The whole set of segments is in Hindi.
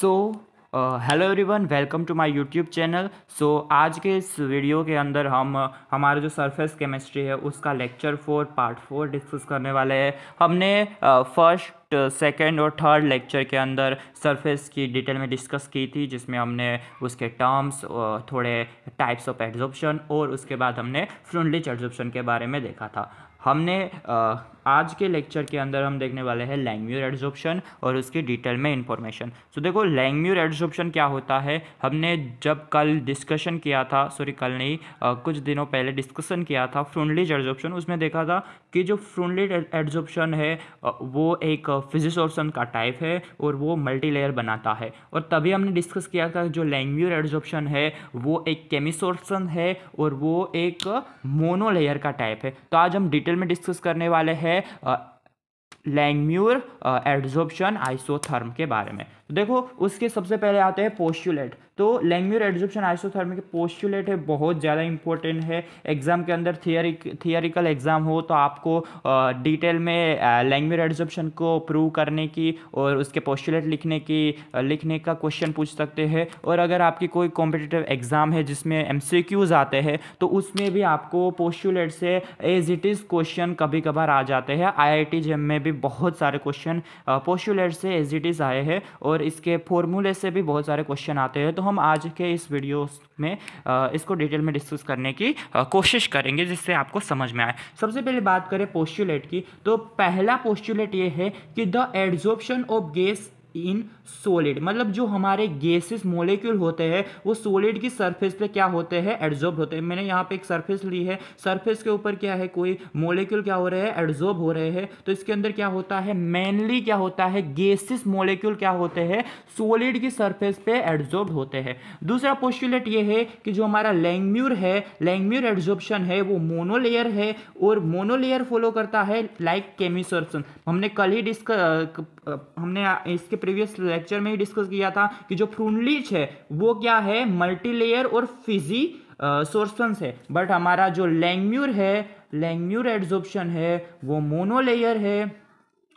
So hello everyone, welcome to my YouTube channel. आज के इस वीडियो के अंदर हम हमारा जो सरफेस केमिस्ट्री है उसका लेक्चर 4 पार्ट 4 डिस्कस करने वाले हैं। हमने फर्स्ट सेकंड और थर्ड लेक्चर के अंदर सरफेस की डिटेल में डिस्कस की थी, जिसमें हमने उसके टर्म्स, थोड़े टाइप्स ऑफ एड्जॉर्प्शन और उसके बाद हमने फ्रुंडलिच एड्जॉर्प्शन के बारे में देखा था। हमने आज के लेक्चर के अंदर हम देखने वाले हैं लैंगम्यूर एड्जॉर्प्शन और उसकी डिटेल में इंफॉर्मेशन। देखो, लैंगम्यूर एड्जॉर्प्शन क्या होता है, हमने जब कल डिस्कशन किया था, कल नहीं, कुछ दिनों पहले डिस्कशन किया था फ्रुंडलिच एड्जॉर्प्शन। उसमें देखा था कि जो फ्रुंडलिच एड्जॉर्प्शन है वो एक फिजिसोर्सन का टाइप है और वो मल्टी लेयर बनाता है। और तभी हमने डिस्कस किया था जो लैंगम्यूर एड्जॉर्प्शन है वो एक केमिसोर्सन है और वो एक मोनो लेयर का टाइप है। तो आज हम डिटेल में डिस्कस करने वाले हैं लैंगम्यूर एड्जॉर्प्शन आइसोथर्म के बारे में। तो देखो, उसके सबसे पहले आते हैं पोस्टुलेट। तो लैंगम्यूर एड्जॉर्प्शन आइसोथर्म के पोस्टुलेट है, बहुत ज़्यादा इंपॉर्टेंट है। एग्जाम के अंदर थियरिकल एग्जाम हो तो आपको डिटेल में लैंगम्यूर एड्जॉर्प्शन को प्रूव करने की और उसके पोस्टुलेट लिखने का क्वेश्चन पूछ सकते हैं। और अगर आपकी कोई कॉम्पिटिटिव एग्जाम है जिसमें एमसीक्यूज आते हैं तो उसमें भी आपको पोस्टुलेट से एज इट इज़ क्वेश्चन कभी कभार आ जाते हैं। IIT जेम में भी बहुत सारे क्वेश्चन पोस्टुलेट से एज इट इज़ आए हैं और इसके फॉर्मूले से भी बहुत सारे क्वेश्चन आते हैं। तो हम आज के इस वीडियो में इसको डिटेल में डिस्कस करने की कोशिश करेंगे जिससे आपको समझ में आए। सबसे पहले बात करें पोस्टुलेट की, तो पहला पोस्टुलेट ये है कि the adsorption of gas in solid, मतलब जो हमारे गैसेस मोलिक्यूल होते हैं वो सॉलिड की सरफेस पे क्या होते हैं, एड्जॉर्ब होते हैं। मैंने यहाँ पे एक सरफेस ली है, सरफेस के ऊपर क्या है, कोई मोलिक्यूल क्या हो रहे हैं, एड्जॉर्ब हो रहे हैं। तो इसके अंदर क्या होता है, मेनली क्या होता है, गैसेस मोलिक्यूल क्या होते हैं, सॉलिड की सरफेस पे एड्जॉर्ब होते हैं। दूसरा पोस्टुलेट ये है कि जो हमारा लैंगम्यूर है, लैंगम्यूर एड्जॉर्प्शन है वो मोनोलेयर है और मोनोलेयर फॉलो करता है लाइक केमिसोर्सन। हमने कल ही हमने इसके प्रीवियस लेक्चर में ही डिस्कस किया था कि जो फ्रुंडलिच है वो क्या है, मल्टी लेयर और फिजी सोर्सन्स है। बट हमारा जो लैंगम्यूर है, लैंगम्यूर एड्जॉर्प्शन है वो मोनोलेयर है,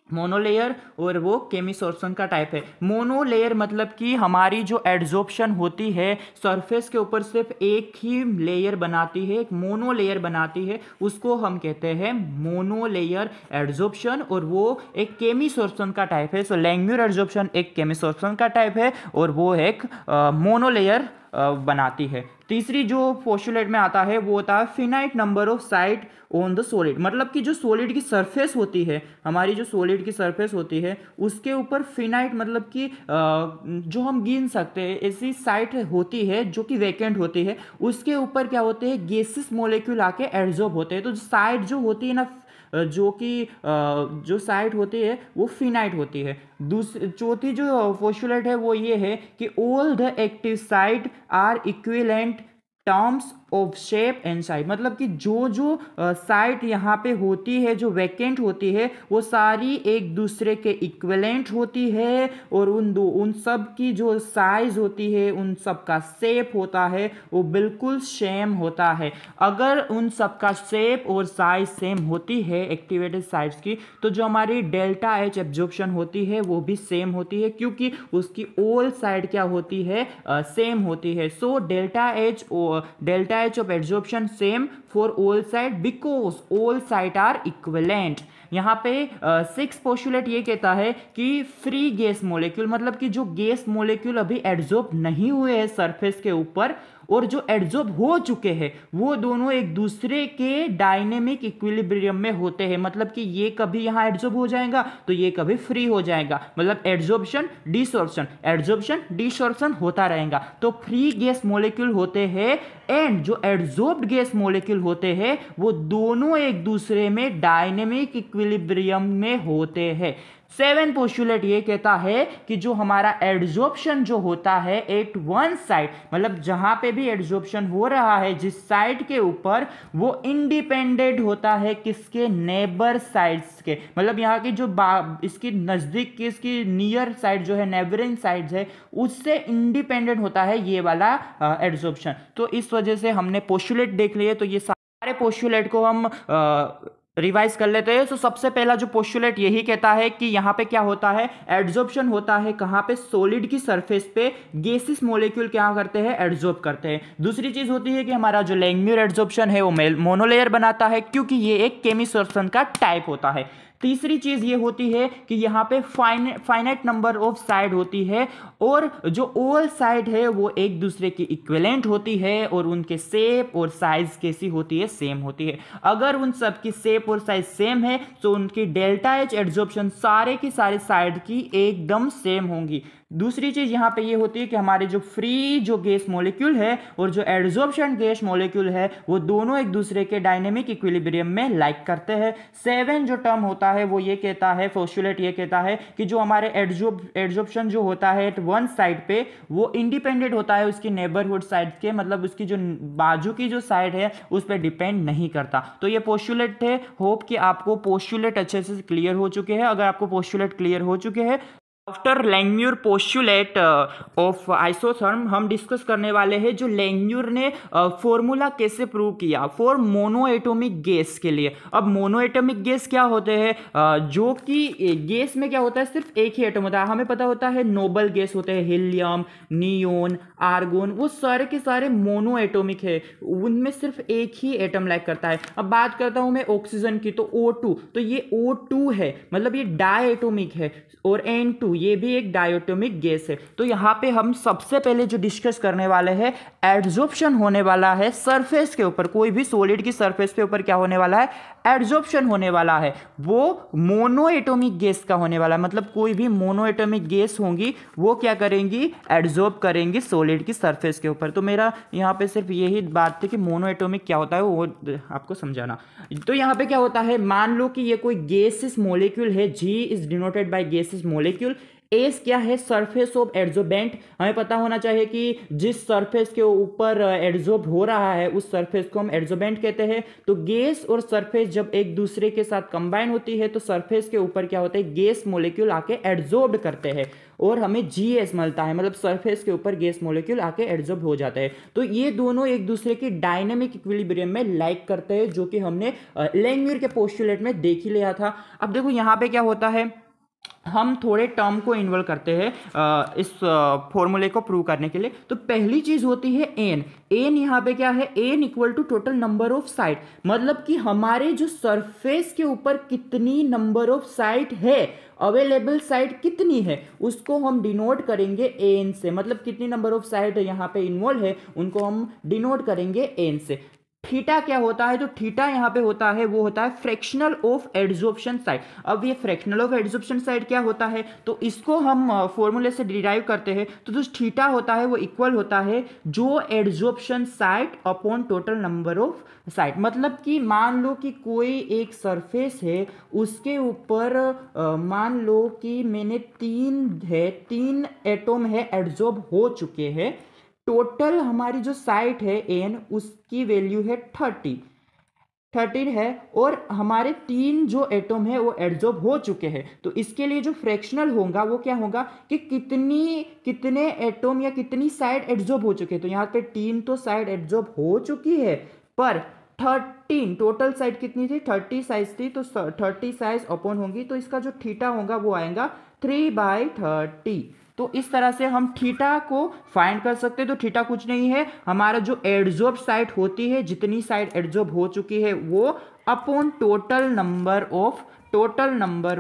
मोनोलेयर और वो केमिसोर्सन का टाइप है। मोनोलेयर मतलब कि हमारी जो एड्जॉर्प्शन होती है सरफेस के ऊपर सिर्फ एक ही लेयर बनाती है, एक मोनोलेयर बनाती है, उसको हम कहते हैं मोनोलेयर एड्जॉर्प्शन और वो एक केमिसोर्सन का टाइप है। सो लैंगम्यूर एड्जॉर्प्शन एक केमिसोर्सन का टाइप है और वो एक मोनोलेयर बनाती है। तीसरी जो पोस्टुलेट में आता है वो होता है finite number of site on the solid, मतलब कि जो सॉलिड की सरफेस होती है, हमारी जो सॉलिड की सरफेस होती है उसके ऊपर फिनाइट मतलब कि जो हम गिन सकते हैं ऐसी साइट होती है जो कि वैकेंट होती है, उसके ऊपर क्या होते हैं, गैसेस मॉलिक्यूल आके एड्जॉर्ब होते हैं। तो साइट जो होती है ना, जो कि जो साइट होती है वो फिनाइट होती है। चौथी जो पोस्टुलेट है वो ये है कि all the active site are equivalent terms of shape and size, मतलब कि जो जो साइट यहाँ पे होती है, जो वैकेंट होती है, वो सारी एक दूसरे के इक्विवेलेंट होती है और उन सब की जो साइज होती है, उन सब का शेप होता है वो बिल्कुल सेम होता है। अगर उन सब का शेप और साइज सेम होती है एक्टिवेटेड साइट्स की, तो जो हमारी डेल्टा एच एब्जॉर्प्शन होती है वो भी सेम होती है, क्योंकि उसकी ऑल साइड क्या होती है, सेम होती है। So delta H of adsorption same for all side because all side are equivalent। यहाँ पे 6 पोस्टुलेट ये कहता है कि फ्री गैस मोलिक्यूल, मतलब कि जो गैस मोलिक्यूल अभी एड्जॉर्ब नहीं हुए हैं सरफेस के ऊपर और जो एड्जॉर्ब हो चुके हैं वो दोनों एक दूसरे के डायनेमिक इक्विलिब्रियम में होते हैं, मतलब कि ये कभी यहाँ एड्जॉर्ब हो जाएगा तो ये कभी फ्री हो जाएगा, मतलब एड्जॉर्प्शन डिसॉर्प्शन होता रहेगा। तो फ्री गैस मोलिक्यूल होते हैं एंड जो एड्जॉर्ब्ड गैस मोलिक्यूल होते हैं वो दोनों एक दूसरे में डायनेमिक इक्विलिब्रियम में होते हैं। 7 पोस्टुलेट ये कहता है कि जो हमारा एड्जॉर्प्शन जो होता है एट वन साइड, मतलब जहां पे भी एड्जॉर्प्शन हो रहा है जिस साइड के ऊपर, वो इंडिपेंडेंट होता है किसके, नेबर साइड्स के, मतलब यहाँ की जो इसकी नजदीक की, इसकी नियर साइड जो है, नेबरिंग साइड्स है, उससे इंडिपेंडेंट होता है ये वाला एड्जॉर्प्शन। तो इस वजह से हमने पोस्टुलेट देख लिए। तो ये सारे पोस्टुलेट को हम रिवाइज कर लेते हैं। तो सबसे पहला जो पोस्टुलेट यही कहता है कि यहाँ पे क्या होता है, एड्जॉर्प्शन होता है कहाँ पे, सॉलिड की सरफेस पे गैसेस मॉलिक्यूल क्या करते हैं, एड्जॉर्ब करते हैं। दूसरी चीज होती है कि हमारा जो लैंगम्यूर एड्जॉर्प्शन है वो मोनोलेयर बनाता है, क्योंकि ये एक केमिसोर्प्शन का टाइप होता है। तीसरी चीज ये होती है कि यहाँ पे फाइनाइट नंबर ऑफ साइड होती है, और जो ऑल साइड है वो एक दूसरे की इक्विवेलेंट होती है, और उनके शेप और साइज कैसी होती है, सेम होती है। अगर उन सब की शेप और साइज सेम है तो उनकी डेल्टा एच एड्जॉर्प्शन सारे की सारे साइड की एकदम सेम होंगी। दूसरी चीज यहाँ पे ये होती है कि हमारे जो फ्री जो गैस मॉलिक्यूल है और जो एड्जॉर्प्शन गैस मॉलिक्यूल है वो दोनों एक दूसरे के डायनेमिक इक्विलिब्रियम में लाइक करते हैं। 7 जो टर्म होता है वो ये कहता है, पोस्टुलेट ये कहता है कि जो हमारे एड्जॉर्प्शन जो होता है एट वन साइड पे वो इंडिपेंडेंट होता है उसकी नेबरहुड साइड के, मतलब उसकी जो बाजू की जो साइड है उस पर डिपेंड नहीं करता। तो ये पोस्टुलेट थे। होप कि आपको पोस्टुलेट अच्छे से क्लियर हो चुके हैं। अगर आपको पोस्टुलेट क्लियर हो चुके हैं, आफ्टर लैंगम्यूर पोस्टुलेट ऑफ आइसोथर्म हम डिस्कस करने वाले हैं जो लैंगम्यूर ने फॉर्मूला कैसे प्रूव किया फॉर मोनोएटॉमिक गैस के लिए। अब मोनोएटॉमिक गैस क्या होते हैं, जो कि गैस में क्या होता है, सिर्फ एक ही एटम होता है। हमें पता होता है नोबल गैस होते हैं, हीलियम, नियोन, आर्गोन, वो सारे के सारे मोनोएटॉमिक है, उनमें सिर्फ एक ही एटम लाइक करता है। अब बात करता हूं मैं ऑक्सीजन की, तो O2, तो ये O2 है, मतलब ये डायएटॉमिक है, और N2 ये भी एक डायटोमिक गैस है। तो यहाँ पे हम सबसे पहले जो डिस्कस करने वाले हैं, एड्जॉर्प्शन होने वाला है सरफेस के ऊपर, कोई भी सॉलिड की सरफेस के ऊपर क्या होने वाला है, एड्जॉर्प्शन होने वाला है, वो मोनोएटॉमिक गैस का होने वाला है। मतलब कोई भी मोनोएटॉमिक गैस होंगी वो क्या करेंगी, एड्जॉर्ब करेंगी सॉलिड की सरफेस के ऊपर। तो मेरा यहाँ पे सिर्फ यही बात थी कि मोनोएटॉमिक क्या होता है वो आपको समझाना। तो यहाँ पे क्या होता है, मान लो कि ये कोई गैसेस मॉलिक्यूल है, G is denoted by gases molecule, S क्या है, सरफेस ऑफ एड्जॉर्बेंट। हमें पता होना चाहिए कि जिस सरफेस के ऊपर एड्जॉर्ब हो रहा है उस सरफेस को हम एड्जॉर्बेंट कहते हैं। तो गैस और सरफेस जब एक दूसरे के साथ कंबाइन होती है तो सरफेस के ऊपर क्या होता है, गैस मॉलिक्यूल आके एड्जॉर्ब करते हैं और हमें GS मिलता है, मतलब सरफेस के ऊपर गैस मॉलिक्यूल आके एड्जॉर्ब हो जाते हैं। तो ये दोनों एक दूसरे की डायनेमिक इक्विलिब्रियम में लाइक करते हैं, जो कि हमने लैंगम्यूर के पोस्टुलेट में देख ही लिया था। अब देखो यहाँ पे क्या होता है, हम थोड़े टर्म को इन्वॉल्व करते हैं इस फॉर्मूले को प्रूव करने के लिए। तो पहली चीज होती है एन। एन यहाँ पे क्या है, N equal to total number of site, मतलब कि हमारे जो सरफेस के ऊपर कितनी नंबर ऑफ साइड है, अवेलेबल साइड कितनी है, उसको हम डिनोट करेंगे एन से। मतलब कितनी नंबर ऑफ साइड यहाँ पे इन्वॉल्व है उनको हम डिनोट करेंगे एन से। थीटा क्या होता है, जो थीटा यहाँ पे होता है वो होता है फ्रैक्शनल ऑफ एड्जॉर्प्शन साइड। अब ये फ्रैक्शनल ऑफ एड्जॉर्प्शन साइड क्या होता है, तो इसको हम फॉर्मूले से डिराइव करते हैं। तो जो थीटा होता है वो इक्वल होता है जो adsorption side upon total number of site. मतलब कि मान लो कि कोई एक सरफेस है, उसके ऊपर मान लो कि मैंने तीन एटम है एड्जॉर्ब हो चुके हैं। टोटल हमारी जो साइट है एन, उसकी वैल्यू है 30 है, और हमारे तीन जो एटम है वो एड्जॉर्ब हो चुके हैं। तो इसके लिए जो फ्रैक्शनल होगा वो क्या होगा कि कितने एटम या कितनी साइड एड्जॉर्ब हो चुके हैं। तो यहाँ पे 3 तो साइड एड्जॉर्ब हो चुकी है, पर 13 टोटल साइड कितनी थी, 30 साइज थी, तो 30 साइज अपॉन होंगी, तो इसका जो थीटा होगा वो आएगा 3/30। तो इस तरह से हम थीटा को फाइंड कर सकते हैं। तो थीटा कुछ नहीं है, हमारा जो एड्जॉर्ब साइड होती है, जितनी साइड एड्जॉर्ब हो चुकी है वो upon total number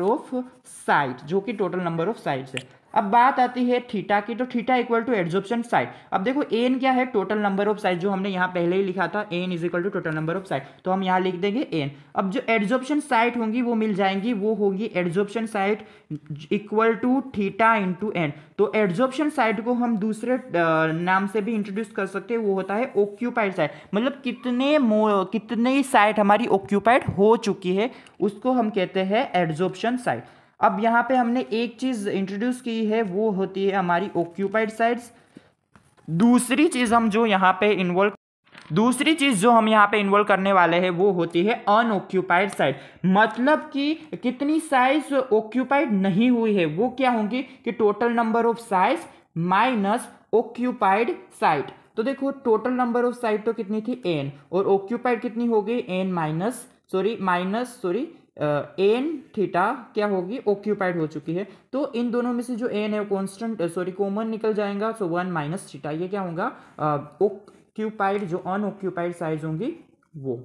of side, जो कि टोटल नंबर ऑफ साइड्स है। अब बात आती है थीटा की, तो theta equal to adsorption site. अब देखो एन क्या है, टोटल नंबर ऑफ साइड, जो हमने यहाँ पहले ही लिखा था, N is equal to total number of site, तो हम यहाँ लिख देंगे एन। अब जो एड्जॉर्प्शन साइड होंगी वो मिल जाएंगी, वो होगी adsorption site equal to theta into N. तो एड्जॉर्प्शन साइड को हम दूसरे नाम से भी इंट्रोड्यूस कर सकते हैं, वो होता है ऑक्यूपाइड साइड। मतलब कितने साइड हमारी ऑक्यूपाइड हो चुकी है उसको हम कहते हैं एड्जॉर्प्शन साइड। अब यहाँ पे हमने एक चीज इंट्रोड्यूस की है, वो होती है हमारी ऑक्यूपाइड साइड्स। दूसरी चीज जो हम यहाँ पे इन्वॉल्व करने वाले हैं वो होती है अनऑक्यूपाइड साइड। मतलब कि कितनी साइज ऑक्यूपाइड नहीं हुई है, वो क्या होंगी कि total number of size minus occupied side. तो देखो टोटल नंबर ऑफ साइड तो कितनी थी n, और ऑक्यूपाइड कितनी हो गई n माइनस एन थीटा क्या होगी, ऑक्यूपाइड हो चुकी है। तो इन दोनों में से जो एन है कॉन्स्टेंट कॉमन निकल जाएगा, सो 1 माइनस थीटा, ये क्या होगा, ऑक्यूपाइड जो अनऑक्यूपाइड साइज होंगी वो।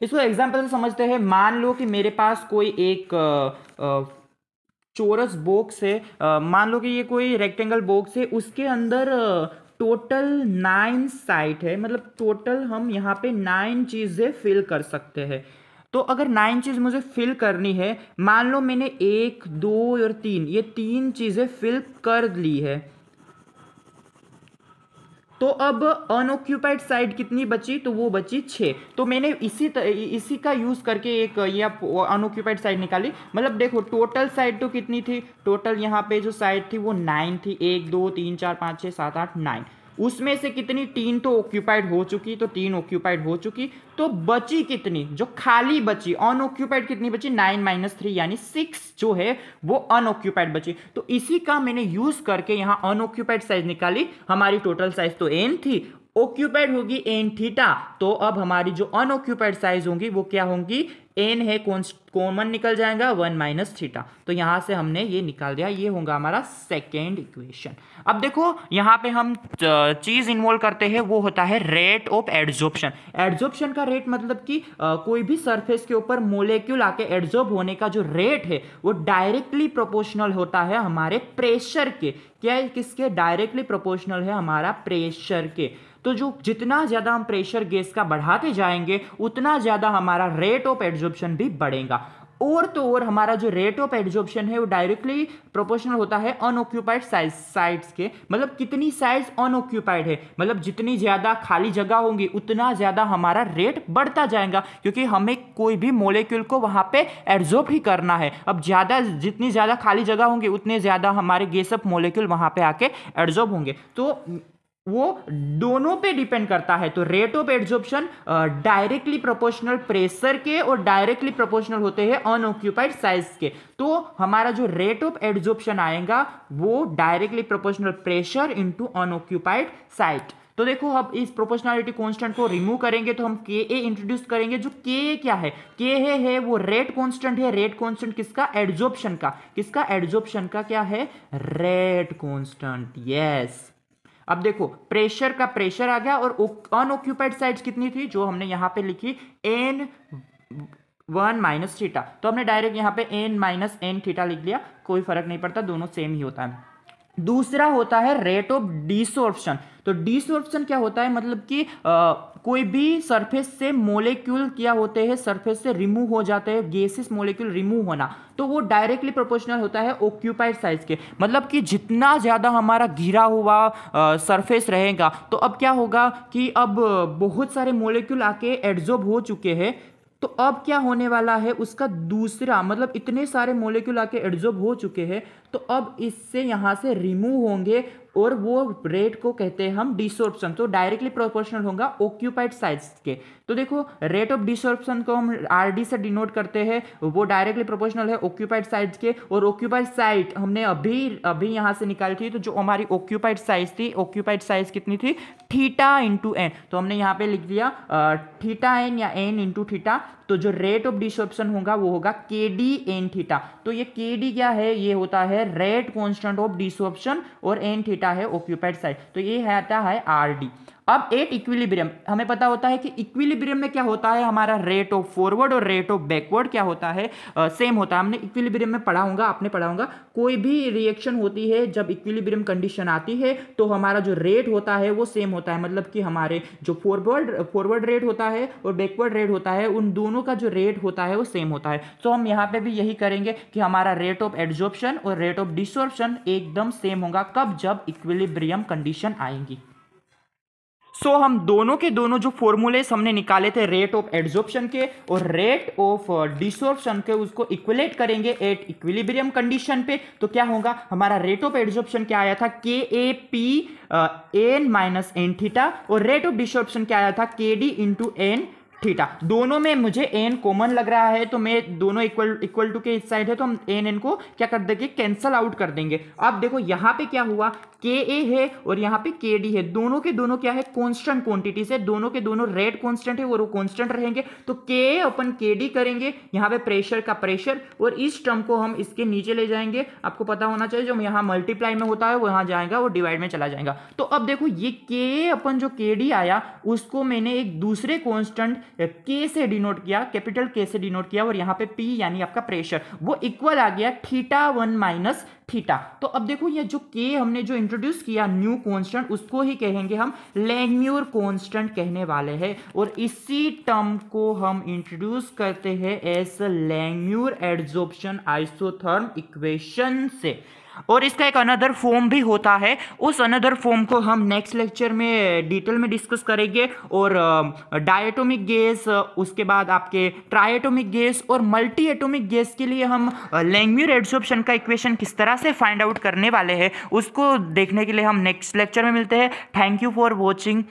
इसको एग्जाम्पल से समझते हैं। मान लो कि मेरे पास कोई एक चोरस बॉक्स है, मान लो कि ये कोई रेक्टेंगल बॉक्स है, उसके अंदर टोटल 9 साइट है, मतलब टोटल हम यहाँ पे 9 चीज़ें फिल कर सकते हैं। तो अगर 9 चीज़ मुझे फिल करनी है, मान लो मैंने 1 2 और 3 ये 3 चीज़ें फिल कर ली है, तो अब अनऑक्यूपाइड साइड कितनी बची, तो वो बची 6। तो मैंने इसी का यूज करके एक ये अनऑक्यूपाइड साइड निकाली। मतलब देखो टोटल साइड तो कितनी थी, टोटल यहाँ पे जो साइड थी वो 9 थी, 1 2 3 4 5 6 7 8 9। उसमें से कितनी, 3 तो ऑक्यूपाइड हो चुकी, तो 3 ऑक्यूपाइड हो चुकी, तो बची कितनी, जो खाली बची अनऑक्यूपाइड कितनी बची, 9 माइनस 3 यानी 6 जो है वो अनऑक्यूपाइड बची। तो इसी का मैंने यूज करके यहां अनऑक्यूपाइड साइज निकाली। हमारी टोटल साइज तो n थी, ऑक्यूपाइड होगी एन थीटा, तो अब हमारी जो अनऑक्यूपाइड साइज होंगी वो क्या होंगी, एन है कॉमन निकल जाएगा 1 माइनस थीटा। तो यहां से हमने ये निकाल दिया, ये होगा हमारा सेकेंड इक्वेशन। अब देखो यहां पे हम चीज इन्वॉल्व करते हैं, वो होता है रेट ऑफ एड्जॉर्प्शन। एड्जॉर्प्शन का रेट मतलब कि कोई भी सरफेस के ऊपर मोलेक्यूल आके एड्जॉर्ब होने का जो रेट है वो डायरेक्टली प्रोपोर्शनल होता है हमारे प्रेशर के। क्या है, किसके, डायरेक्टली प्रोपोर्शनल है हमारा प्रेशर के। तो जो जितना ज्यादा हम प्रेशर गैस का बढ़ाते जाएंगे उतना ज्यादा हमारा रेट ऑफ एड्जॉर्प्शन भी बढ़ेगा। और तो और हमारा जो रेट ऑफ एड्जॉर्प्शन है वो डायरेक्टली प्रोपोर्शनल होता है अनऑक्यूपाइड साइड्स के। मतलब कितनी साइड्स अनऑक्यूपाइड है, मतलब जितनी ज्यादा खाली जगह होंगी उतना ज्यादा हमारा रेट बढ़ता जाएगा, क्योंकि हमें कोई भी मोलेक्यूल को वहां पे एड्जॉर्ब ही करना है। अब जितनी ज्यादा खाली जगह होंगी उतने ज्यादा हमारे गैस ऑफ मोलेक्यूल वहां पे आके एड्जॉर्ब होंगे। तो वो दोनों पे डिपेंड करता है। तो rate of adsorption directly proportional pressure के और डायरेक्टली प्रोपोर्शनल होते हैं अनऑक्यूपाइड साइज के। तो हमारा जो रेट ऑफ एड्जॉर्प्शन आएगा वो directly proportional pressure into unoccupied site. तो देखो अब इस प्रोपोर्शनलिटी कांस्टेंट को रिमूव करेंगे तो हम के ए इंट्रोड्यूस करेंगे। जो के क्या है, के है वो रेट कांस्टेंट है। रेट कांस्टेंट किसका, एड्जॉर्प्शन का। किसका, एड्जॉर्प्शन का क्या है, रेट कांस्टेंट, यस। अब देखो प्रेशर का प्रेशर आ गया, और अनऑक्यूपाइड साइड्स कितनी थी जो हमने यहां पे लिखी, n 1 माइनस थीटा। तो हमने डायरेक्ट यहां पे n माइनस n थीटा लिख लिया, कोई फर्क नहीं पड़ता, दोनों सेम ही होता है। दूसरा होता है रेट ऑफ डिसॉर्प्शन। तो डिसॉर्प्शन क्या होता है, मतलब कि कोई भी सरफेस से मोलेक्यूल क्या होते हैं, सरफेस से रिमूव हो जाते हैं, गैसेस मोलेक्यूल रिमूव होना, तो वो डायरेक्टली प्रोपोर्शनल होता है ऑक्यूपाइड साइज के। मतलब कि जितना ज़्यादा हमारा घिरा हुआ सरफेस रहेगा, तो अब क्या होगा कि अब बहुत सारे मोलेक्यूल आके एड्जॉर्ब हो चुके हैं, तो अब क्या होने वाला है उसका दूसरा, मतलब इतने सारे मोलेक्यूल आके एड्जॉर्ब हो चुके हैं, तो अब इससे यहां से रिमूव होंगे, और वो रेट को कहते हैं हम डिसॉर्प्शन। तो डायरेक्टली प्रोपोर्शनल होगा ऑक्यूपाइड साइड्स के। तो देखो रेट ऑफ डिसॉर्प्शन को हम आरडी से डिनोट करते हैं, वो डायरेक्टली प्रोपोर्शनल है ऑक्यूपाइड साइड्स के। और ऑक्यूपाइड साइड हमने अभी यहां से निकाली थी, तो जो हमारी ऑक्यूपाइड साइज थी, ऑक्यूपाइड साइज कितनी थी, थीटा इंटू एन। तो हमने यहाँ पे लिख दिया थीटा एन या एन इंटू थीटा। तो जो रेट ऑफ डिसॉर्प्शन होगा वो होगा के डी एन थीटा। तो ये के डी क्या है, ये होता है रेट कांस्टेंट ऑफ डिसॉर्प्शन, और एन थीटा है ऑक्यूपाइड साइड, तो ये आता है आर डी। अब एट इक्विलिब्रियम हमें पता होता है कि इक्विलिब्रियम में क्या होता है, हमारा रेट ऑफ फॉरवर्ड और रेट ऑफ बैकवर्ड क्या होता है, सेम होता है। हमने इक्विलिब्रियम में पढ़ा होगा, आपने पढ़ा होगा, कोई भी रिएक्शन होती है जब इक्विलिब्रियम कंडीशन आती है तो हमारा जो रेट होता है वो सेम होता है। मतलब कि हमारे जो फॉरवर्ड रेट होता है और बैकवर्ड रेट होता है, उन दोनों का जो रेट होता है वो सेम होता है। तो हम यहाँ पे भी यही करेंगे कि हमारा रेट ऑफ एड्जॉर्प्शन और रेट ऑफ डिसॉर्प्शन एकदम सेम होगा। कब, जब इक्विलिब्रियम कंडीशन आएंगी। सो हम दोनों के दोनों जो फॉर्मूलेस हमने निकाले थे रेट ऑफ एड्जॉर्प्शन के और रेट ऑफ डिसॉर्प्शन के, उसको इक्विलेट करेंगे एट इक्विलिब्रियम कंडीशन पे। तो क्या होगा, हमारा रेट ऑफ एड्जॉर्प्शन क्या आया था, K A P N minus N theta, और रेट ऑफ डिसॉर्प्शन क्या आया था, के डी इंटू एन थीटा। दोनों में मुझे एन कॉमन लग रहा है, तो मैं दोनों इक्वल टू के इस साइड है, तो हम एन को क्या कर देंगे, कैंसल आउट कर देंगे। अब देखो यहां पे क्या हुआ, के ए है और यहाँ पे के डी है, दोनों के दोनों क्या है, कांस्टेंट क्वांटिटी से, दोनों के दोनों रेट कांस्टेंट है और वो कांस्टेंट रहेंगे, तो के अपन के डी करेंगे, यहाँ पे प्रेशर का प्रेशर, और इस टर्म को हम इसके नीचे ले जाएंगे। आपको पता होना चाहिए जो यहाँ मल्टीप्लाई में होता है वो यहाँ जाएगा, वो डिवाइड में चला जाएगा। तो अब देखो ये के अपन जो के डी आया उसको मैंने एक दूसरे कांस्टेंट के से डिनोट किया, कैपिटल के से डिनोट किया, और यहाँ पे पी यानी आपका प्रेशर वो इक्वल आ गया थीटा 1 माइनस थीटा। तो अब देखो ये जो के हमने जो इंट्रोड्यूस किया न्यू कांस्टेंट, उसको ही कहेंगे हम लैंगम्यूर कांस्टेंट कहने वाले हैं, और इसी टर्म को हम इंट्रोड्यूस करते हैं एज लैंगम्यूर एडजॉर्प्शन आइसोथर्म इक्वेशन से। और इसका एक अनदर फॉर्म भी होता है, उस अनदर फॉर्म को हम नेक्स्ट लेक्चर में डिटेल में डिस्कस करेंगे। और डायटोमिक गैस, उसके बाद आपके ट्राइएटोमिक गैस और मल्टी एटोमिक गैस के लिए हम लैंगम्यूर एडसॉर्प्शन का इक्वेशन किस तरह से फाइंड आउट करने वाले हैं, उसको देखने के लिए हम नेक्स्ट लेक्चर में मिलते हैं। Thank you for watching.